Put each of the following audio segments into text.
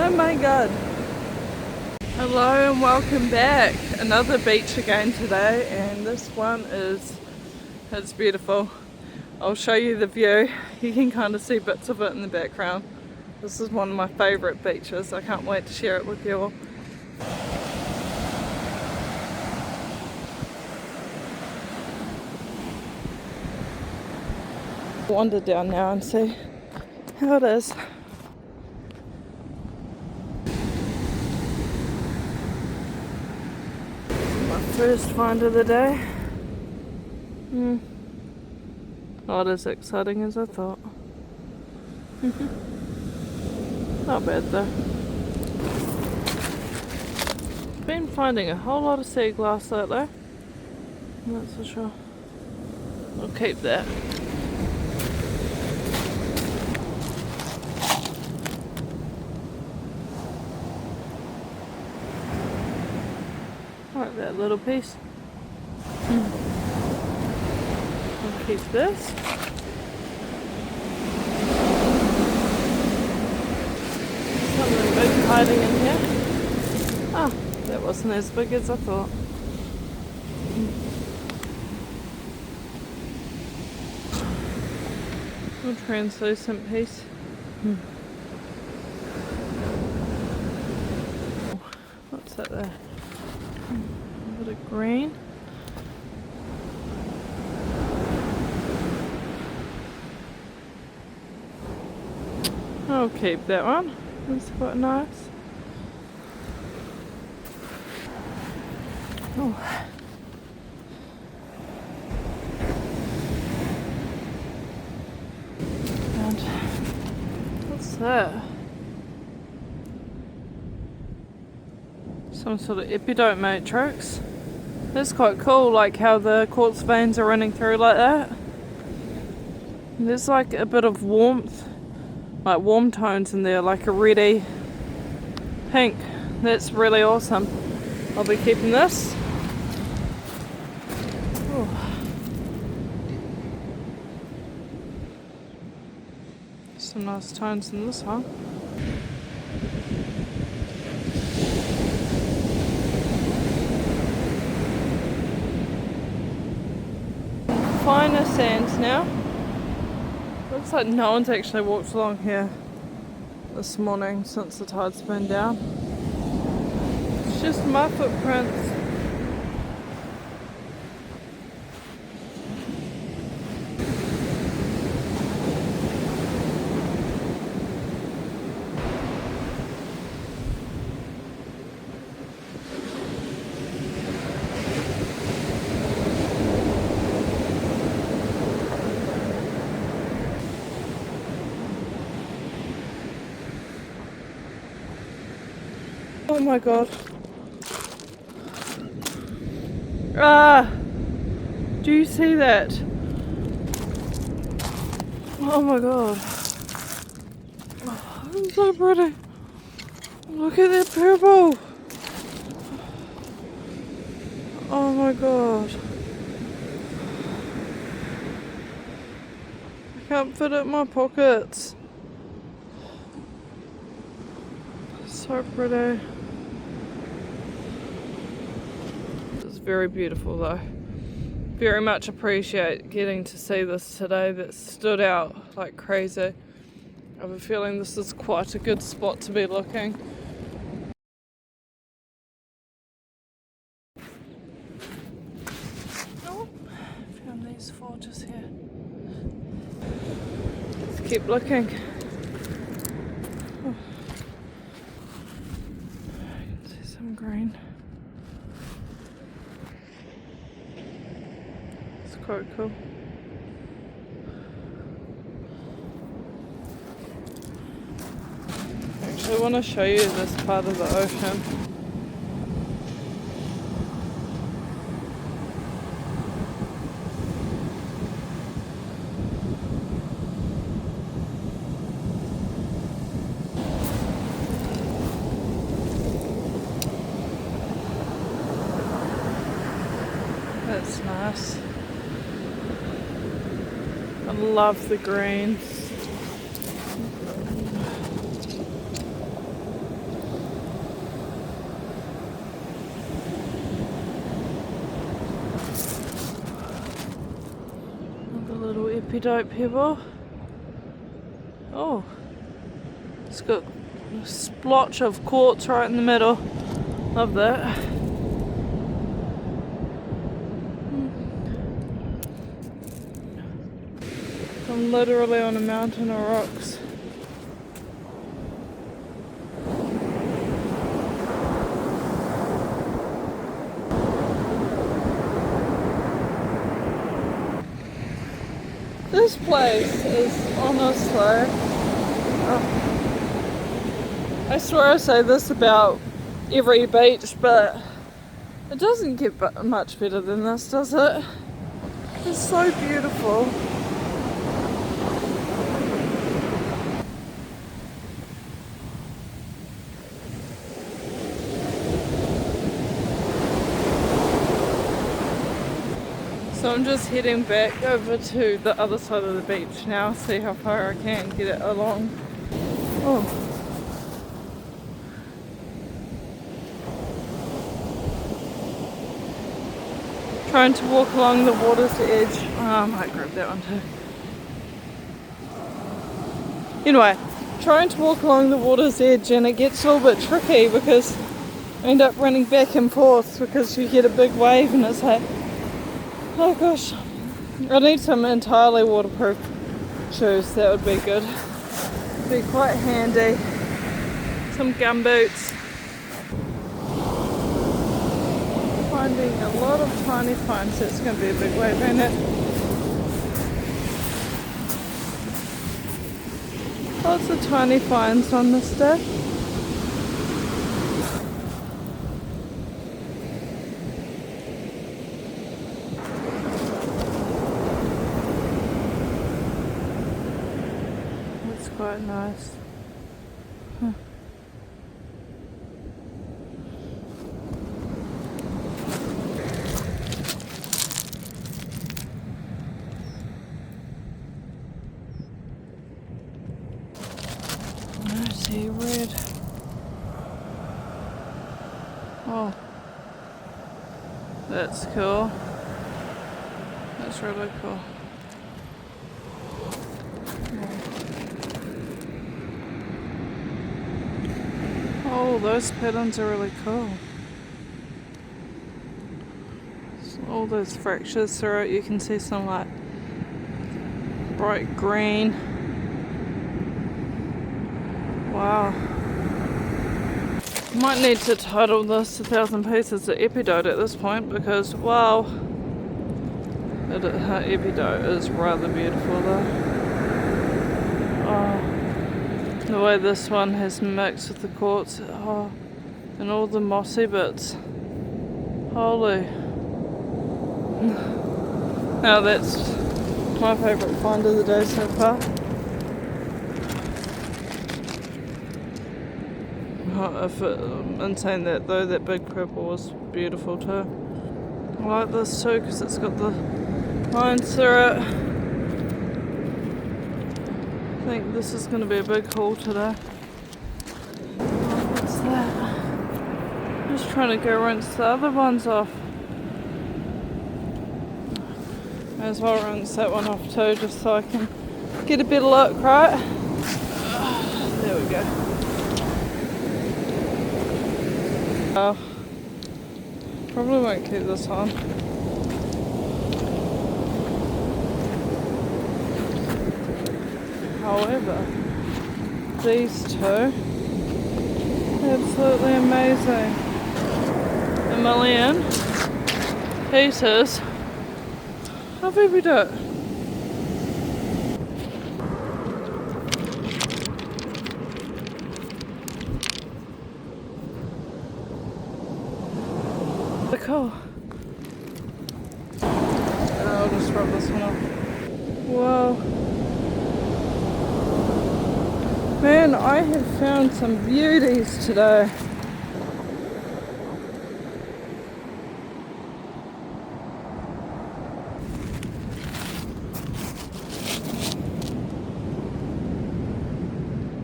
Oh my god. Hello and welcome back. Another beach again today, and this one it's beautiful. I'll show you the view. You can kind of see bits of it in the background. This is one of my favourite beaches. I can't wait to share it with you all. Wander down now and see how it is. My first find of the day. Not as exciting as I thought. Not bad though. Been finding a whole lot of sea glass lately, that's for sure. I'll keep that. Like that little piece. I'll keep this. Something big hiding in here. Ah, that wasn't as big as I thought. A translucent piece. What's that there? A bit of green. I'll keep that one. That's quite nice. Oh. And what's that? Some sort of epidote matrix. That's quite cool, like how the quartz veins are running through like that. And there's like a bit of warmth, like warm tones in there, like a reddy pink. That's really awesome. I'll be keeping this. Ooh. Some nice tones in this one. Finer sands now. Looks like no one's actually walked along here this morning since the tide's been down. It's just my footprints. Oh my god. Ah! Do you see that? Oh my god. Oh, it's so pretty. Look at that purple. Oh my god. I can't fit it in my pockets. So pretty. Very beautiful though. Very much appreciate getting to see this today. That stood out like crazy. I have a feeling this is quite a good spot to be looking. Oh, found these four just here. Let's keep looking. Oh. I can see some green. Quite cool. Actually, I want to show you this part of the ocean. That's nice. I love the greens. epidote pebble. Oh, it's got a splotch of quartz right in the middle. Love that. I'm literally on a mountain of rocks. This place is honestly, I swear I say this about every beach, but it doesn't get much better than this, does it? It's so beautiful. So I'm just heading back over to the other side of the beach now, see how far I can get it along. Oh. Trying to walk along the water's edge. Oh, I might grab that one too. Anyway, trying to walk along the water's edge, and it gets a little bit tricky because I end up running back and forth because you get a big wave and it's like, oh gosh, I need some entirely waterproof shoes, that would be good. Be quite handy. Some gumboots. Finding a lot of tiny finds, so it's going to be a big wave, ain't it? Lots of tiny finds on this day. That's quite nice. Huh. I see red. Oh, that's cool. That's really cool. Oh, those patterns are really cool. So all those fractures through it, you can see some like bright green. Wow. Might need to title this 1,000 Pieces of Epidote at this point because, wow, her epidote is rather beautiful though. Oh, the way this one has mixed with the quartz, oh, and all the mossy bits. Holy. Now that's my favourite find of the day so far. In saying that though, that big purple was beautiful too. I like this too because it's got the lines through it. I think this is going to be a big haul today. Oh, what's that? I'm just trying to go rinse the other ones off. May as well rinse that one off too, just so I can get a better look, right? There we go. Probably won't keep this on. However, these two, absolutely amazing. 1,000,000 pieces of epidote. Cool. I'll just rub this one off. Whoa. Man, I have found some beauties today.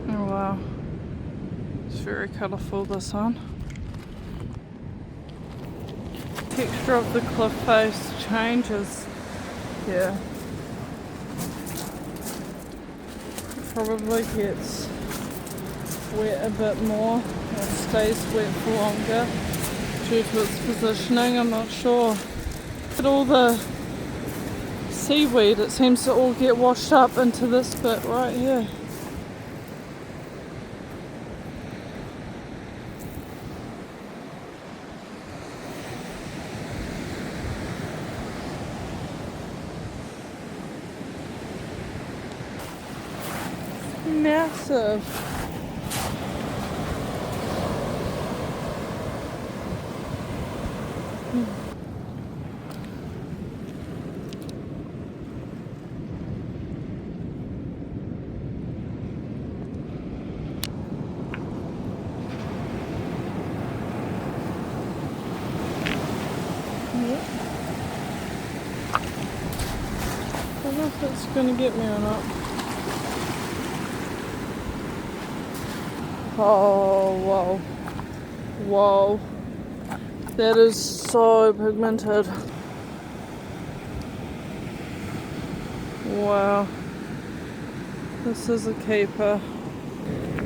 Oh wow. It's very colourful, this one. Texture of the cliff face changes. Yeah. probably gets wet a bit more, or stays wet for longer due to its positioning. I'm not sure. But all the seaweed, it seems to all get washed up into this bit right here. Massive. I don't know if it's going to get me or not. Oh, whoa. Whoa. That is so pigmented. Wow. This is a keeper.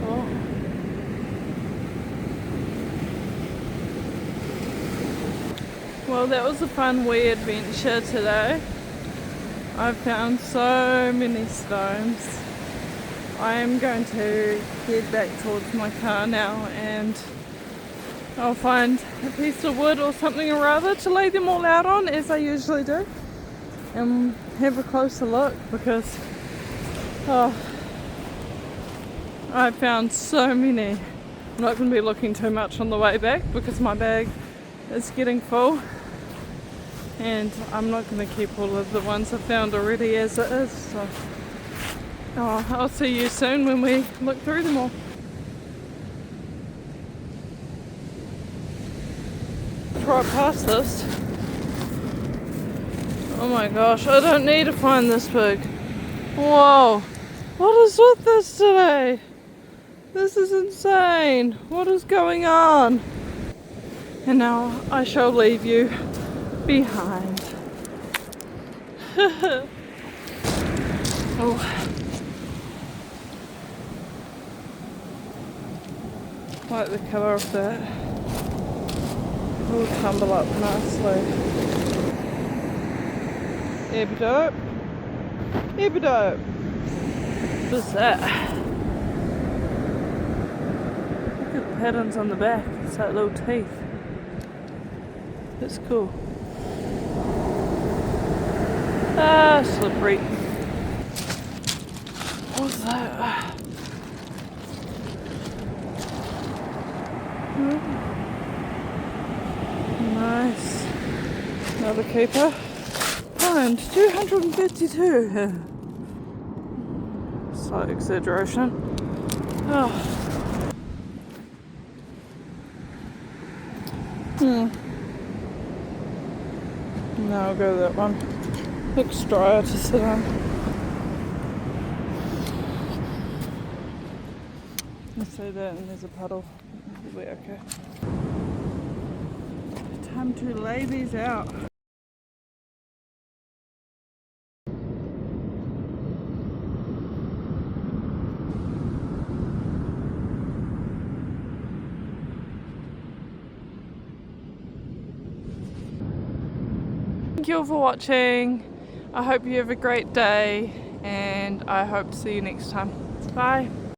Oh. Well, that was a fun wee adventure today. I've found so many stones. I am going to head back towards my car now and I'll find a piece of wood or something or other to lay them all out on, as I usually do, and have a closer look, because I found so many. I'm not going to be looking too much on the way back because my bag is getting full, and I'm not going to keep all of the ones I found already as it is. So I'll see you soon when we look through them all. Right past this. Oh my gosh, I don't need to find this big. Whoa, what is with this today? This is insane. What is going on? And now I shall leave you behind. Oh. Like the colour of that. It will tumble up nicely. Epidote. Epidote. What is that? Look at the patterns on the back. It's like little teeth. That's cool. Ah, slippery. What's that? Nice. Another keeper. Find 252. Slight exaggeration. Oh. No, I'll go with that one. Looks drier to sit on. I see that and there's a puddle. It'll be okay. Time to lay these out. Thank you all for watching. I hope you have a great day and I hope to see you next time. Bye.